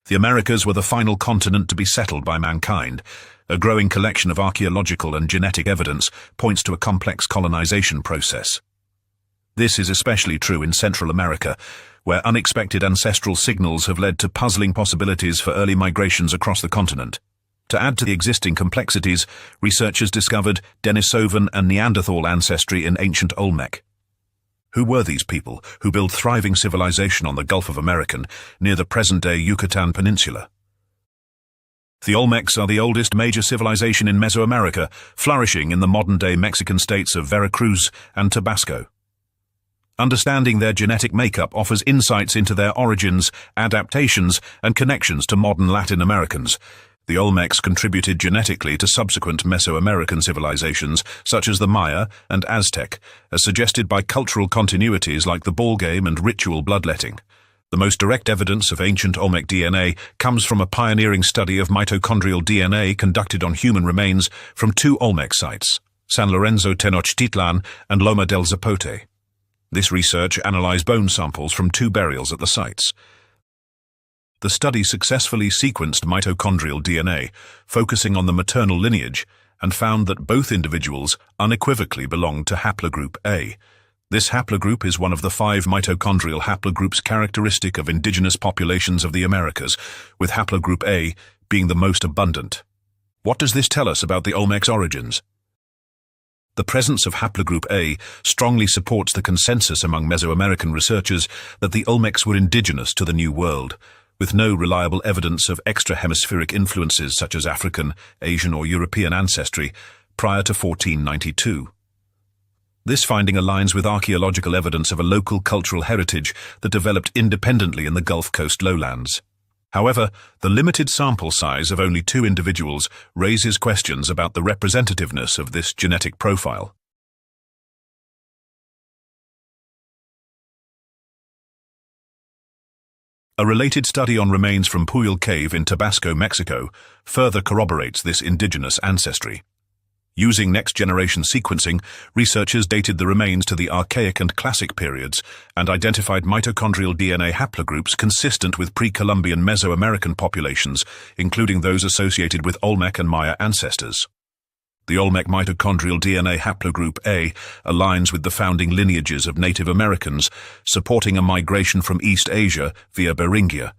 The Americas were the final continent to be settled by mankind. A growing collection of archaeological and genetic evidence points to a complex colonization process. This is especially true in Central America, where unexpected ancestral signals have led to puzzling possibilities for early migrations across the continent. To add to the existing complexities, researchers discovered Denisovan and Neanderthal ancestry in ancient Olmec. Who were these people who built thriving civilization on the Gulf of America near the present-day Yucatan Peninsula? The Olmecs are the oldest major civilization in Mesoamerica, flourishing in the modern-day Mexican states of Veracruz and Tabasco. Understanding their genetic makeup offers insights into their origins, adaptations, and connections to modern Latin Americans. The Olmecs contributed genetically to subsequent Mesoamerican civilizations, such as the Maya and Aztec, as suggested by cultural continuities like the ball game and ritual bloodletting. The most direct evidence of ancient Olmec DNA comes from a pioneering study of mitochondrial DNA conducted on human remains from two Olmec sites, San Lorenzo Tenochtitlan and Loma del Zapote. This research analyzed bone samples from two burials at the sites. The study successfully sequenced mitochondrial DNA, focusing on the maternal lineage, and found that both individuals unequivocally belonged to haplogroup A. This haplogroup is one of the 5 mitochondrial haplogroups characteristic of indigenous populations of the Americas, with haplogroup A being the most abundant. What does this tell us about the Olmecs' origins? The presence of haplogroup A strongly supports the consensus among Mesoamerican researchers that the Olmecs were indigenous to the New World, with no reliable evidence of extra-hemispheric influences such as African, Asian or European ancestry prior to 1492. This finding aligns with archaeological evidence of a local cultural heritage that developed independently in the Gulf Coast lowlands. However, the limited sample size of only 2 individuals raises questions about the representativeness of this genetic profile. A related study on remains from Puyol Cave in Tabasco, Mexico, further corroborates this indigenous ancestry. Using next-generation sequencing, researchers dated the remains to the Archaic and Classic periods and identified mitochondrial DNA haplogroups consistent with pre-Columbian Mesoamerican populations, including those associated with Olmec and Maya ancestors. The Olmec mitochondrial DNA haplogroup A aligns with the founding lineages of Native Americans, supporting a migration from East Asia via Beringia.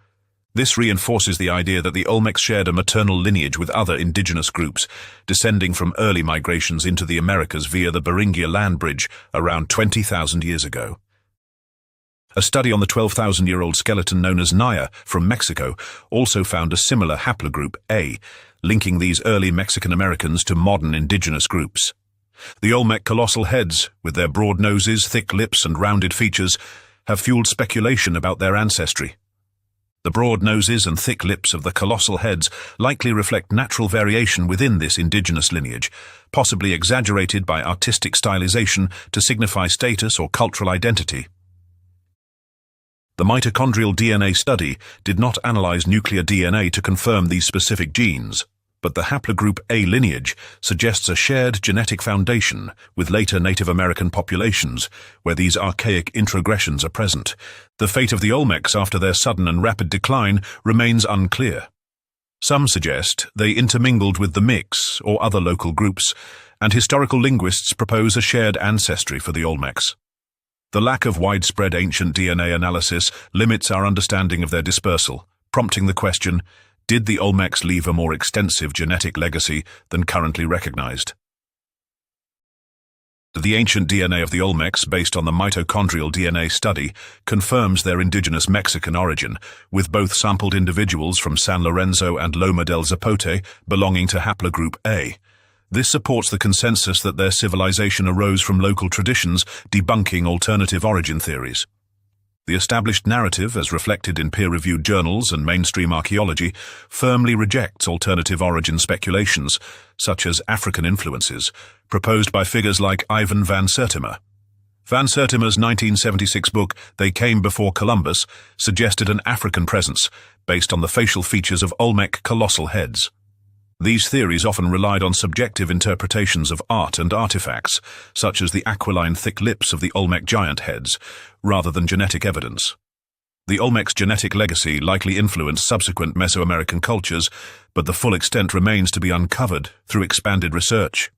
This reinforces the idea that the Olmecs shared a maternal lineage with other indigenous groups, descending from early migrations into the Americas via the Beringia land bridge around 20,000 years ago. A study on the 12,000-year-old skeleton known as Naya from Mexico also found a similar haplogroup A, linking these early Mexican Americans to modern indigenous groups. The Olmec colossal heads, with their broad noses, thick lips, and rounded features, have fueled speculation about their ancestry. The broad noses and thick lips of the colossal heads likely reflect natural variation within this indigenous lineage, possibly exaggerated by artistic stylization to signify status or cultural identity. The mitochondrial DNA study did not analyze nuclear DNA to confirm these specific genes, but the haplogroup A lineage suggests a shared genetic foundation with later Native American populations, where these archaic introgressions are present. The fate of the Olmecs after their sudden and rapid decline remains unclear. Some suggest they intermingled with the Mix or other local groups, and historical linguists propose a shared ancestry for the Olmecs. The lack of widespread ancient DNA analysis limits our understanding of their dispersal, prompting the question, did the Olmecs leave a more extensive genetic legacy than currently recognized? The ancient DNA of the Olmecs, based on the mitochondrial DNA study, confirms their indigenous Mexican origin, with both sampled individuals from San Lorenzo and Loma del Zapote belonging to haplogroup A. This supports the consensus that their civilization arose from local traditions, debunking alternative origin theories. The established narrative, as reflected in peer-reviewed journals and mainstream archaeology, firmly rejects alternative origin speculations, such as African influences, proposed by figures like Ivan van Sertima. Van Sertima's 1976 book, They Came Before Columbus, suggested an African presence, based on the facial features of Olmec colossal heads. These theories often relied on subjective interpretations of art and artifacts, such as the aquiline thick lips of the Olmec giant heads, rather than genetic evidence. The Olmec's genetic legacy likely influenced subsequent Mesoamerican cultures, but the full extent remains to be uncovered through expanded research.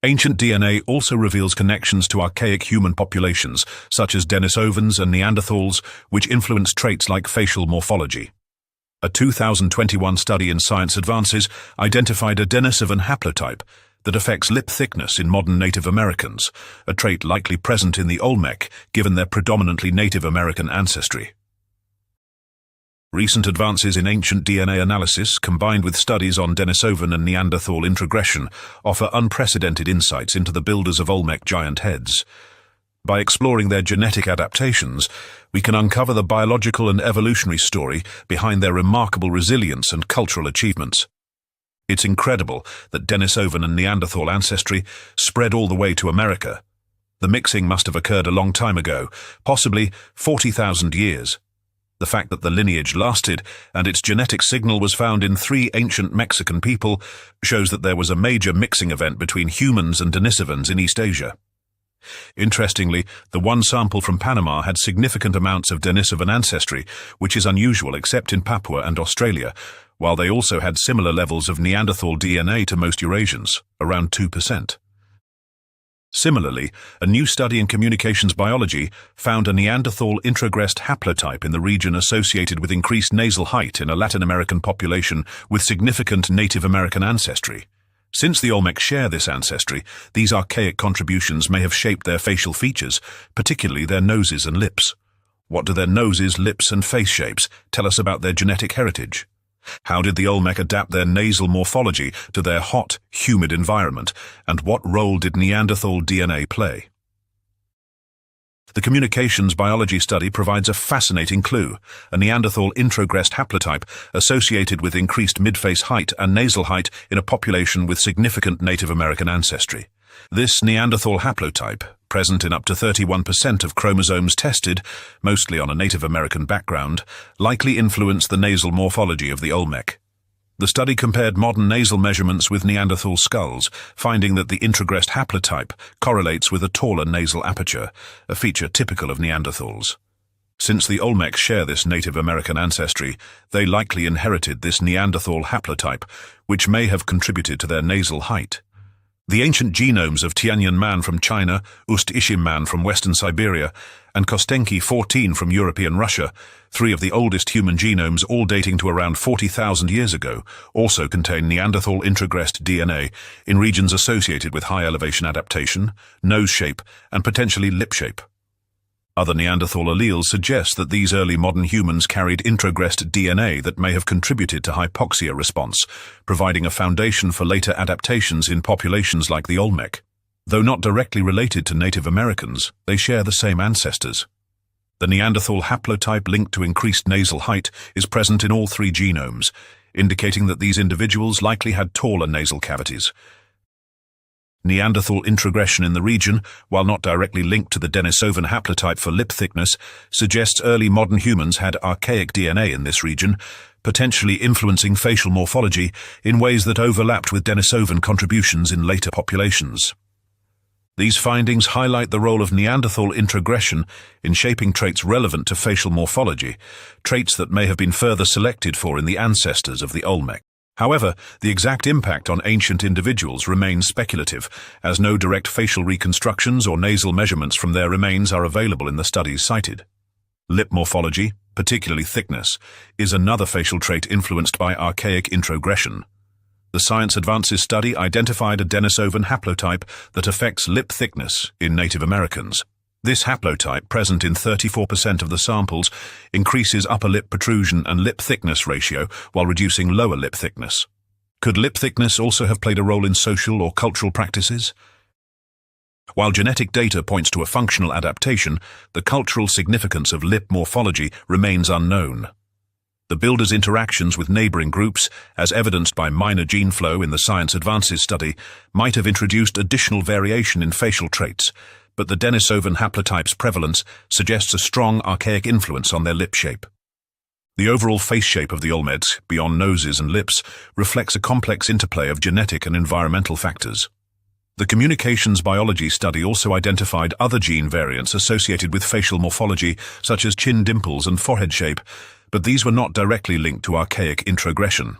Ancient DNA also reveals connections to archaic human populations, such as Denisovans and Neanderthals, which influenced traits like facial morphology. A 2021 study in Science Advances identified a Denisovan haplotype that affects lip thickness in modern Native Americans, a trait likely present in the Olmec given their predominantly Native American ancestry. Recent advances in ancient DNA analysis, combined with studies on Denisovan and Neanderthal introgression, offer unprecedented insights into the builders of Olmec giant heads. By exploring their genetic adaptations, we can uncover the biological and evolutionary story behind their remarkable resilience and cultural achievements. It's incredible that Denisovan and Neanderthal ancestry spread all the way to America. The mixing must have occurred a long time ago, possibly 40,000 years. The fact that the lineage lasted and its genetic signal was found in 3 ancient Mexican people shows that there was a major mixing event between humans and Denisovans in East Asia. Interestingly, the one sample from Panama had significant amounts of Denisovan ancestry, which is unusual except in Papua and Australia, while they also had similar levels of Neanderthal DNA to most Eurasians, around 2%. Similarly, a new study in communications biology found a Neanderthal introgressed haplotype in the region associated with increased nasal height in a Latin American population with significant Native American ancestry. Since the Olmecs share this ancestry, these archaic contributions may have shaped their facial features, particularly their noses and lips. What do their noses, lips, and face shapes tell us about their genetic heritage? How did the Olmec adapt their nasal morphology to their hot, humid environment, and what role did Neanderthal DNA play? The communications biology study provides a fascinating clue, a Neanderthal introgressed haplotype associated with increased midface height and nasal height in a population with significant Native American ancestry. This Neanderthal haplotype, present in up to 31% of chromosomes tested, mostly on a Native American background, likely influenced the nasal morphology of the Olmec. The study compared modern nasal measurements with Neanderthal skulls, finding that the introgressed haplotype correlates with a taller nasal aperture, a feature typical of Neanderthals. Since the Olmecs share this Native American ancestry, they likely inherited this Neanderthal haplotype, which may have contributed to their nasal height. The ancient genomes of Tianyan man from China, Ust-Ishim man from western Siberia, and Kostenki 14 from European Russia, 3 of the oldest human genomes all dating to around 40,000 years ago, also contain Neanderthal introgressed DNA in regions associated with high elevation adaptation, nose shape, and potentially lip shape. Other Neanderthal alleles suggest that these early modern humans carried introgressed DNA that may have contributed to hypoxia response, providing a foundation for later adaptations in populations like the Olmec. Though not directly related to Native Americans, they share the same ancestors. The Neanderthal haplotype linked to increased nasal height is present in all 3 genomes, indicating that these individuals likely had taller nasal cavities. Neanderthal introgression in the region, while not directly linked to the Denisovan haplotype for lip thickness, suggests early modern humans had archaic DNA in this region, potentially influencing facial morphology in ways that overlapped with Denisovan contributions in later populations. These findings highlight the role of Neanderthal introgression in shaping traits relevant to facial morphology, traits that may have been further selected for in the ancestors of the Olmec. However, the exact impact on ancient individuals remains speculative, as no direct facial reconstructions or nasal measurements from their remains are available in the studies cited. Lip morphology, particularly thickness, is another facial trait influenced by archaic introgression. The Science Advances study identified a Denisovan haplotype that affects lip thickness in Native Americans. This haplotype, present in 34% of the samples, increases upper lip protrusion and lip thickness ratio while reducing lower lip thickness. Could lip thickness also have played a role in social or cultural practices? While genetic data points to a functional adaptation, the cultural significance of lip morphology remains unknown. The builders' interactions with neighboring groups, as evidenced by minor gene flow in the Science Advances study, might have introduced additional variation in facial traits, but the Denisovan haplotype's prevalence suggests a strong archaic influence on their lip shape. The overall face shape of the Olmecs, beyond noses and lips, reflects a complex interplay of genetic and environmental factors. The communications biology study also identified other gene variants associated with facial morphology, such as chin dimples and forehead shape, but these were not directly linked to archaic introgression.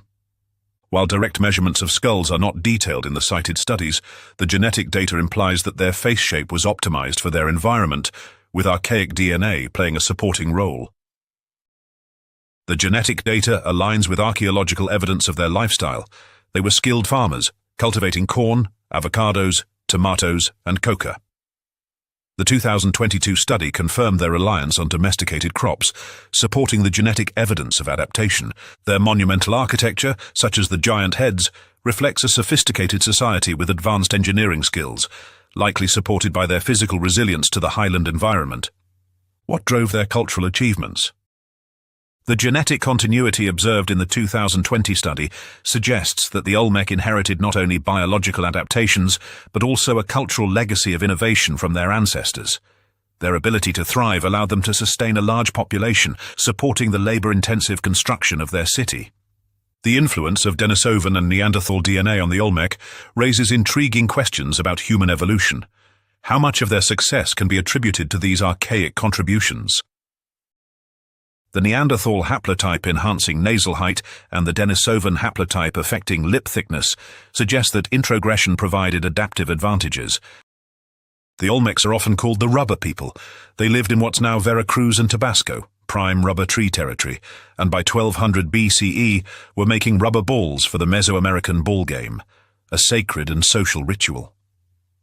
While direct measurements of skulls are not detailed in the cited studies, the genetic data implies that their face shape was optimized for their environment, with archaic DNA playing a supporting role. The genetic data aligns with archaeological evidence of their lifestyle. They were skilled farmers, cultivating corn, avocados, tomatoes, and coca. The 2022 study confirmed their reliance on domesticated crops, supporting the genetic evidence of adaptation. Their monumental architecture, such as the giant heads, reflects a sophisticated society with advanced engineering skills, likely supported by their physical resilience to the highland environment. What drove their cultural achievements? The genetic continuity observed in the 2020 study suggests that the Olmec inherited not only biological adaptations, but also a cultural legacy of innovation from their ancestors. Their ability to thrive allowed them to sustain a large population, supporting the labor-intensive construction of their city. The influence of Denisovan and Neanderthal DNA on the Olmec raises intriguing questions about human evolution. How much of their success can be attributed to these archaic contributions? The Neanderthal haplotype enhancing nasal height and the Denisovan haplotype affecting lip thickness suggest that introgression provided adaptive advantages. The Olmecs are often called the rubber people. They lived in what's now Veracruz and Tabasco, prime rubber tree territory, and by 1200 BCE were making rubber balls for the Mesoamerican ball game, a sacred and social ritual.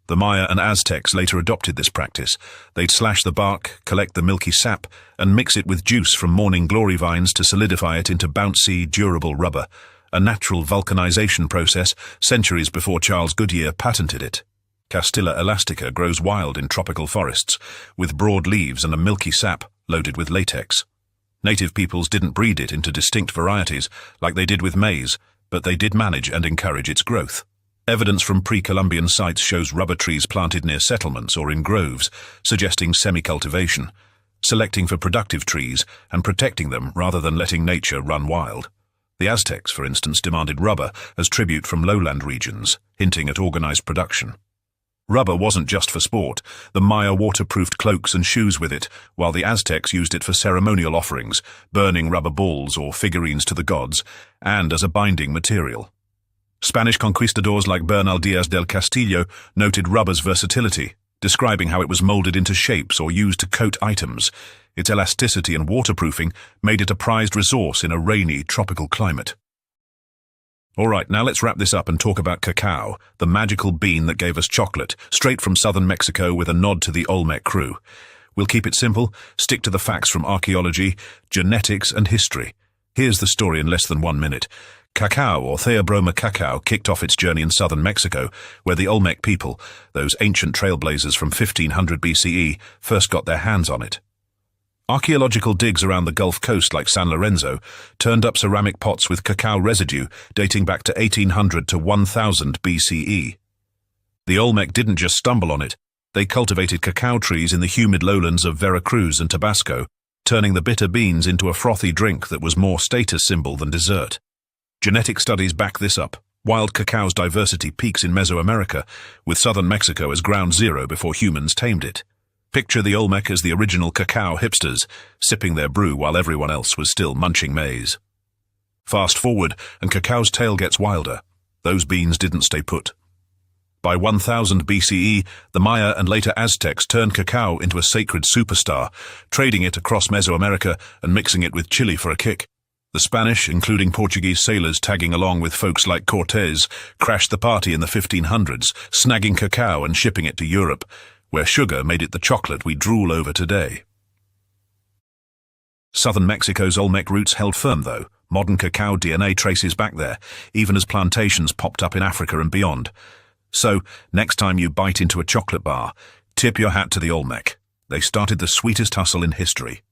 The Maya and Aztecs later adopted this practice. They'd slash the bark, collect the milky sap, and mix it with juice from morning glory vines to solidify it into bouncy, durable rubber, a natural vulcanization process centuries before Charles Goodyear patented it. Castilla elastica grows wild in tropical forests, with broad leaves and a milky sap loaded with latex. Native peoples didn't breed it into distinct varieties like they did with maize, but they did manage and encourage its growth. Evidence from pre-Columbian sites shows rubber trees planted near settlements or in groves, suggesting semi-cultivation, selecting for productive trees and protecting them rather than letting nature run wild. The Aztecs, for instance, demanded rubber as tribute from lowland regions, hinting at organized production. Rubber wasn't just for sport. The Maya waterproofed cloaks and shoes with it, while the Aztecs used it for ceremonial offerings, burning rubber balls or figurines to the gods, and as a binding material. Spanish conquistadors like Bernal Diaz del Castillo noted rubber's versatility, describing how it was molded into shapes or used to coat items. Its elasticity and waterproofing made it a prized resource in a rainy, tropical climate. Alright, now let's wrap this up and talk about cacao, the magical bean that gave us chocolate, straight from southern Mexico with a nod to the Olmec crew. We'll keep it simple, stick to the facts from archaeology, genetics, and history. Here's the story in less than 1 minute. Cacao, or Theobroma cacao, kicked off its journey in southern Mexico, where the Olmec people, those ancient trailblazers from 1500 BCE, first got their hands on it. Archaeological digs around the Gulf Coast like San Lorenzo turned up ceramic pots with cacao residue dating back to 1800 to 1000 BCE. The Olmec didn't just stumble on it, they cultivated cacao trees in the humid lowlands of Veracruz and Tabasco, turning the bitter beans into a frothy drink that was more status symbol than dessert. Genetic studies back this up. Wild cacao's diversity peaks in Mesoamerica, with southern Mexico as ground zero before humans tamed it. Picture the Olmec as the original cacao hipsters, sipping their brew while everyone else was still munching maize. Fast forward, and cacao's tale gets wilder. Those beans didn't stay put. By 1000 BCE, the Maya and later Aztecs turned cacao into a sacred superstar, trading it across Mesoamerica and mixing it with chili for a kick. The Spanish, including Portuguese sailors tagging along with folks like Cortés, crashed the party in the 1500s, snagging cacao and shipping it to Europe, where sugar made it the chocolate we drool over today. Southern Mexico's Olmec roots held firm, though. Modern cacao DNA traces back there, even as plantations popped up in Africa and beyond. So, next time you bite into a chocolate bar, tip your hat to the Olmec. They started the sweetest hustle in history.